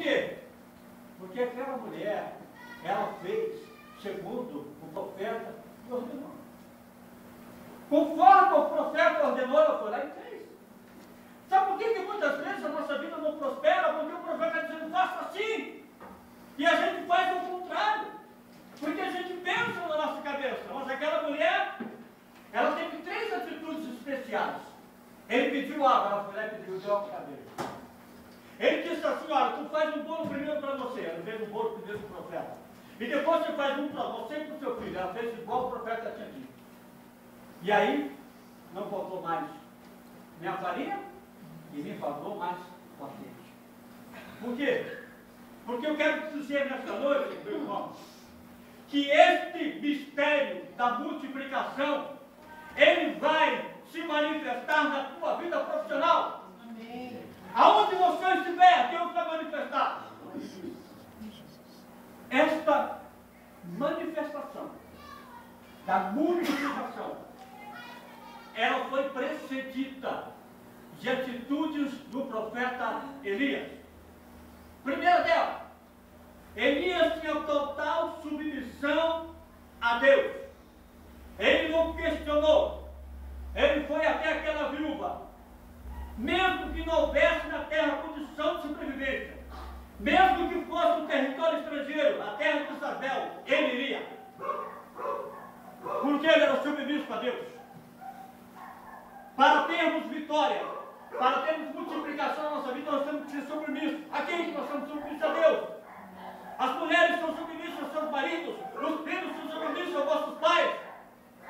quê? Porque aquela mulher, ela fez segundo o profeta ordenou. Conforme o profeta ordenou, ela foi lá e fez. Sabe por que muitas vezes a nossa vida não prospera? Porque o profeta está dizendo, faça assim. E a gente faz o contrário. Porque a gente pensa na nossa cabeça. Mas aquela mulher, ela teve 3 atitudes especiais. Ele pediu água, ela foi lá e pediu droga para cabelo. Ele disse assim, olha, tu faz um bolo primeiro para você. Ela fez um bolo primeiro para o profeta. E depois você faz um para você e para o seu filho. Ela fez igual o profeta tinha dito. E aí, não faltou mais minha farinha e me faltou mais o azeite. Por quê? Porque eu quero dizer nesta noite, meu irmão, que este mistério da multiplicação, ele vai se manifestar na tua vida profissional. Amém. Aonde você estiver, Deus vai manifestar. Esta manifestação da multiplicação, ela foi precedida de atitudes do profeta Elias. Primeira dela, Elias tinha total submissão a Deus. Ele não questionou. Ele foi até aquela viúva. Mesmo que não houvesse na terra condição de sobrevivência, mesmo que fosse um território estrangeiro, a terra de Isabel, ele iria. Porque ele era submisso a Deus. Para termos vitória, para termos multiplicação na nossa vida, nós temos que ser submissos. A quem nós somos submissos? A Deus. As mulheres são submissas aos seus maridos, os filhos são submissos aos vossos pais.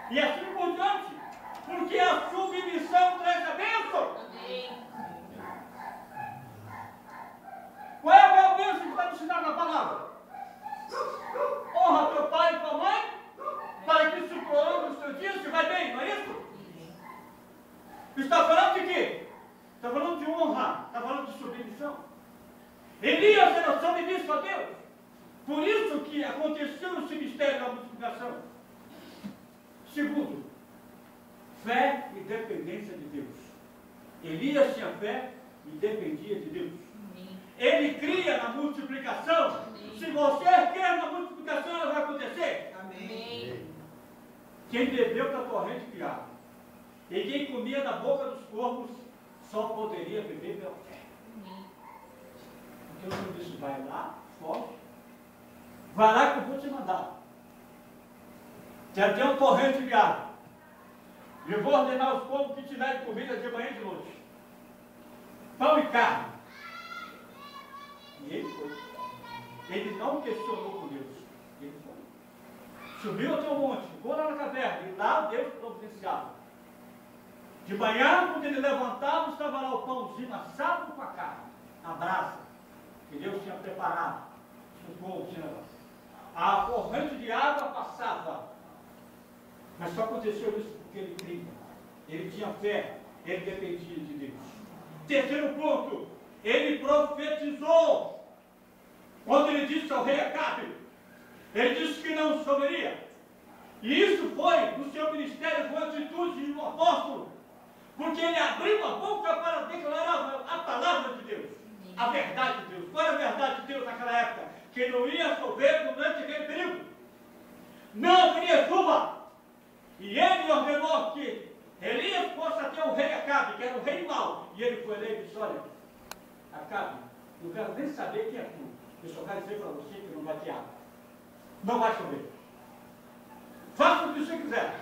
E assim por diante. Porque a submissão traz a bênção. Qual é a bênção que vai nos ensinar na palavra? Honra teu pai e tua mãe, para que se prolongue os teus dias, se vai bem, não é isso? Está falando de quê? Está falando de honra, está falando de submissão. Elias era submisso a Deus. Por isso que aconteceu esse mistério da multiplicação. Segundo, fé e dependência de Deus. Elias tinha fé e dependia de Deus. Ele cria na multiplicação. Se você quer na multiplicação, ela vai acontecer. Amém. Quem bebeu da corrente de água e quem comia da boca dos corvos só poderia beber pela fé. Porque o Senhor disse, vai lá, foge. Vai lá que eu vou te mandar. Já tem uma corrente de água. E eu vou ordenar aos povos que tiverem comida de manhã e de noite. Pão e carne. E ele foi. Ele não questionou com Deus. Ele foi. Subiu até o monte, ficou lá na caverna. E lá Deus providenciava. De manhã, quando ele levantava, estava lá o pãozinho assado com a carne, a brasa, que Deus tinha preparado. O povo tinha levantado. A corrente de água passava. Mas só aconteceu isso porque ele cria. Ele tinha fé, ele dependia de Deus. Terceiro ponto, ele profetizou. Quando ele disse ao rei Acabe, ele disse que não soberia. E isso foi, no seu ministério, foi a atitude de um apóstolo. Porque ele abriu a boca para declarar a palavra de Deus. A verdade de Deus. Qual era a verdade de Deus naquela época? Que não ia chover durante aquele período. Não haveria chuva. E ele ordenou que Elias fosse até o rei Acabe, que era o rei mau. E ele foi lá e disse, olha, Acabe, não quero nem saber quem é tu. Eu só quero dizer para você que não vai ter água. Não vai chover. Faça o que você quiser.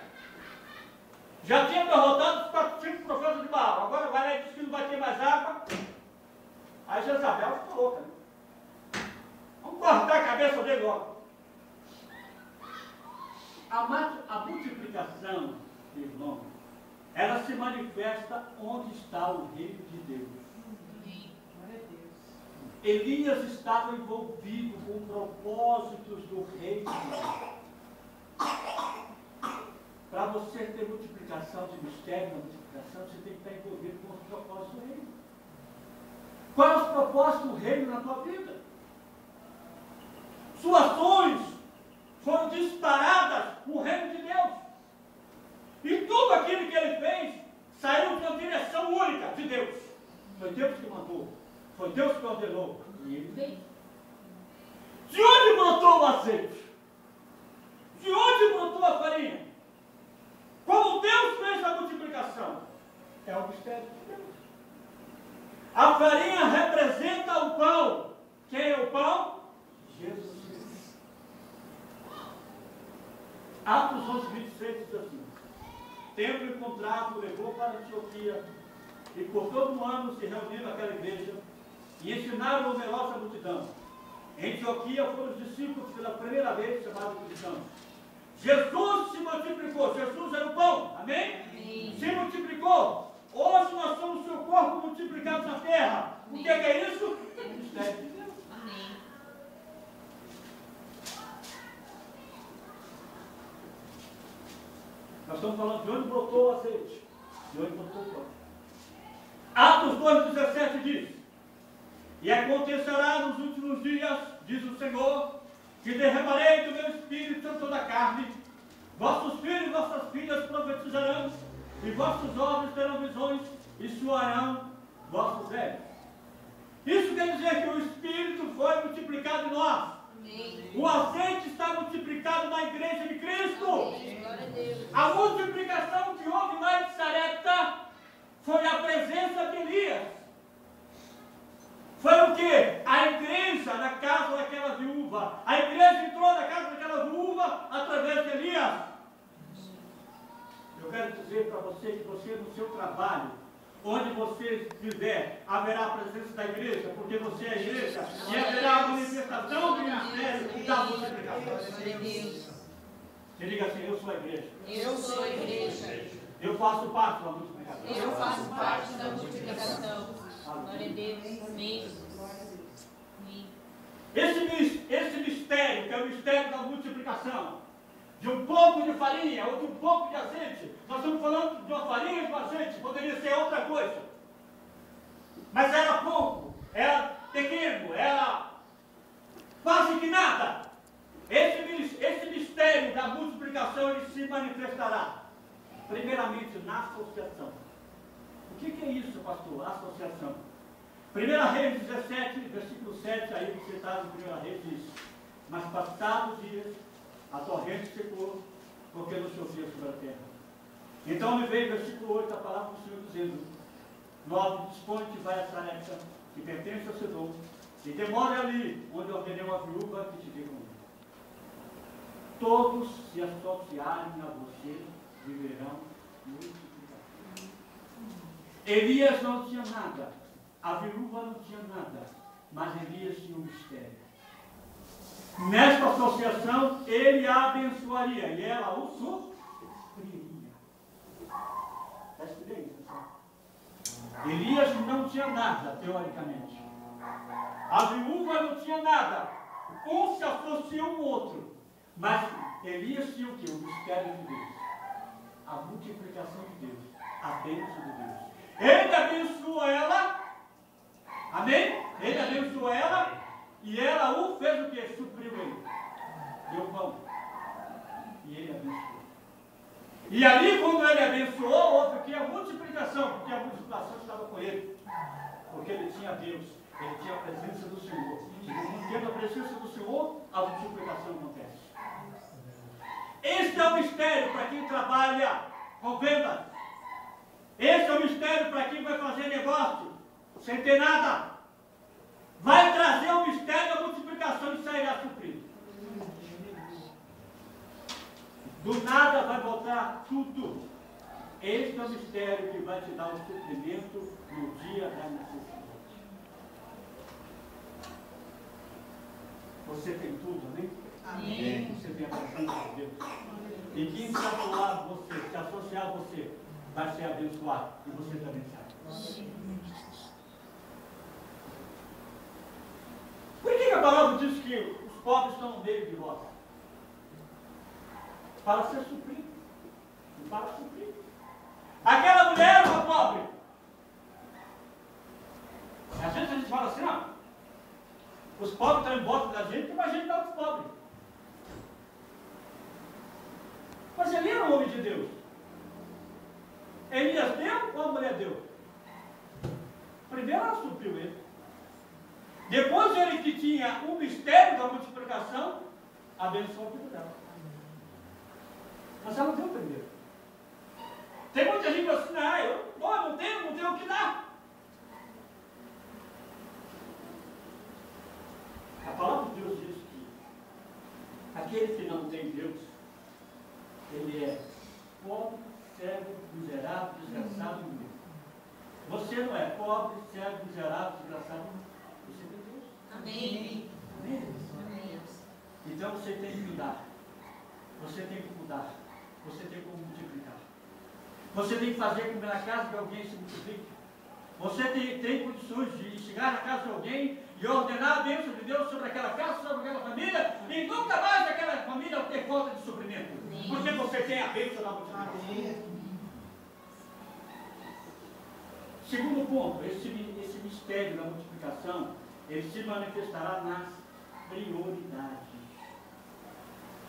Já tinha derrotado os 400 profetas de Baal. Agora vai lá e diz que não vai ter mais água. Aí Jezabel ficou louca. Né? Vamos cortar a cabeça dele logo. A multiplicação, meu irmão, ela se manifesta onde está o reino de Deus. Elias estava envolvido com propósitos do reino de Deus. Para você ter multiplicação de mistério, multiplicação, você tem que estar envolvido com os propósitos do reino. Quais os propósitos do reino na tua vida? Suas ações foram disparadas no reino de Deus. E tudo aquilo que ele fez saiu de uma direção única de Deus. Foi Deus que mandou. Foi Deus que ordenou. E ele veio. De onde brotou o azeite? De onde brotou a farinha? Como Deus fez a multiplicação? É o mistério de Deus. A farinha representa o pão. Quem é o pão? Jesus. Atos 11, 26 diz assim: tendo encontrado, levou para Antioquia, e por todo um ano se reuniram naquela igreja, e ensinaram a numerosa multidão. Em Antioquia foram os discípulos pela primeira vez chamados cristãos. Jesus se multiplicou, Jesus era o pão, amém? Amém. Se multiplicou. Hoje nós somos o seu corpo multiplicado na terra. O que é isso? O mistério de Deus. Amém. Nós estamos falando de onde brotou o azeite, de onde brotou o pão. Atos 2,17 diz: e acontecerá nos últimos dias, diz o Senhor, que derramarei do meu espírito em toda a carne. Vossos filhos e vossas filhas profetizarão, e vossos jovens terão visões, e suarão vossos velhos. Isso quer dizer que o Espírito foi multiplicado em nós. Amém. O azeite está multiplicado na igreja de Cristo. Amém. A multiplicação que houve lá em Sarepta foi a presença de Elias. Foi o que? A igreja na casa daquela viúva. A igreja entrou na casa daquela viúva através de Elias. Eu quero dizer para você que você no seu trabalho, onde você estiver, haverá a presença da igreja, porque você é a igreja, e haverá a manifestação do ministério da multiplicação. Você diga assim: eu sou a igreja. Eu sou a igreja. Eu faço parte da multiplicação. Eu faço parte da multiplicação. Glória a Deus. Amém. Esse mistério, que é o mistério da multiplicação, de um pouco de farinha ou de um pouco de azeite, nós estamos falando de uma farinha e de um azeite, poderia ser outra coisa. Mas era pouco, era pequeno, era quase que nada. Esse mistério da multiplicação, ele se manifestará, primeiramente, na associação. O que é isso, pastor? Associação. 1 Reis 17, versículo 7, aí você está no 1 Reis, diz: mas passados dias, a torrente secou, porque não chovia sobre a terra. Então me veio, versículo 8, a palavra do Senhor dizendo: 9, dispõe-te, vai a Sarepta, que pertence a Sedom, e demore ali, onde ordenei uma viúva que te dê comigo. Todos se associarem a você, viverão multiplicação. Elias não tinha nada, a viúva não tinha nada, mas Elias tinha um mistério. Nesta associação, ele a abençoaria e ela o supriria. Está escrito aí, pessoal? Elias não tinha nada, teoricamente. A viúva não tinha nada. Um se associa um outro. Mas Elias tinha o quê? O mistério de Deus. A multiplicação de Deus. A bênção de Deus. Ele abençoou ela. Amém? Ele abençoou ela. E ela o fez o quê? Supriu ele. Deu pão. E ele abençoou. E ali, quando ele abençoou, houve aqui a multiplicação. Porque a multiplicação estava com ele. Porque ele tinha Deus. Ele tinha a presença do Senhor. E tendo a presença do Senhor, a multiplicação acontece. Este é o mistério para quem trabalha com vendas. Esse é o mistério para quem vai fazer negócio sem ter nada. Vai trazer o mistério da multiplicação e sairá suprido. Do nada vai voltar tudo. Este é o mistério que vai te dar o suprimento no dia da necessidade. Você tem tudo, amém? Amém. Você tem a presença de Deus. E quem se associar a você, vai ser abençoado. E você também sabe. Por que a palavra diz que os pobres estão no meio de vós? Para ser suprido. E para suprir. Aquela mulher era uma pobre. Às vezes a gente fala assim, ó. Os pobres estão em volta da gente, mas a gente está os pobres. Mas ele era um homem de Deus. Elias deu ou a mulher deu? Primeiro ela supriu ele. Depois tinha o mistério da multiplicação, abençoou a vida dela. Mas ela deu primeiro. Tem muita gente que fala assim, eu não tenho o que dar. A palavra de Deus diz que aquele que não tem Deus, ele é pobre, cego, miserável, desgraçado e humilde. Você não é pobre, cego, miserável, desgraçado, você tem Deus. Amém. Amém. Amém. Então você tem que mudar. Você tem que mudar. Você tem que multiplicar. Você tem que fazer com que na casa de alguém se multiplique. Você tem condições de chegar na casa de alguém e ordenar a bênção de Deus sobre aquela casa, sobre aquela família, e nunca mais aquela família ter falta de suprimento. Porque você tem a bênção da multiplicação. Segundo ponto, esse mistério da multiplicação, ele se manifestará nas prioridades.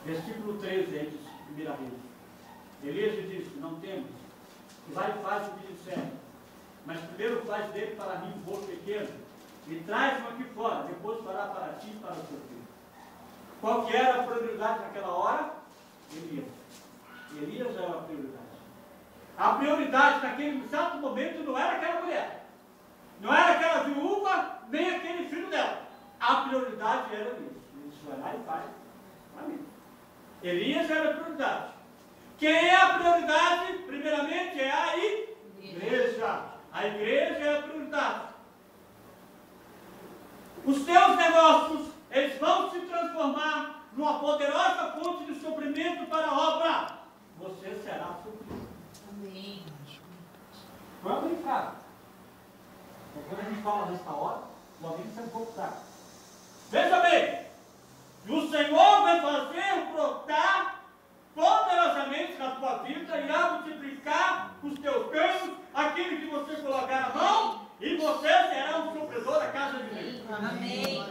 Versículo 13, aí diz, primeira vez. Elias disse, não temos, vai e faz o que disser, mas primeiro faz dele para mim um bolo pequeno, e traz-o aqui fora, depois fará para ti e para o teu filho. Qual que era a prioridade naquela hora? Elias. Elias era a prioridade. A prioridade naquele exato momento não era aquela mulher, não era aquela viúva, nem aquele filho dela. A prioridade era Elias. Ele vai lá e faz para mim. Elias era a prioridade. Quem é a prioridade? Primeiramente é a igreja. A igreja é a prioridade. Os teus negócios, eles vão se transformar numa poderosa fonte de suprimento para a obra. Você será suprido. Amém. Vamos brincar. Quando a gente fala nesta hora, o amigo está um pouco fraco. Veja bem, o Senhor vai fazer brotar poderosamente na tua vida e a multiplicar os teus ganhos, aquilo que você colocar a mão, e você será um supridor da casa de Deus. Amém.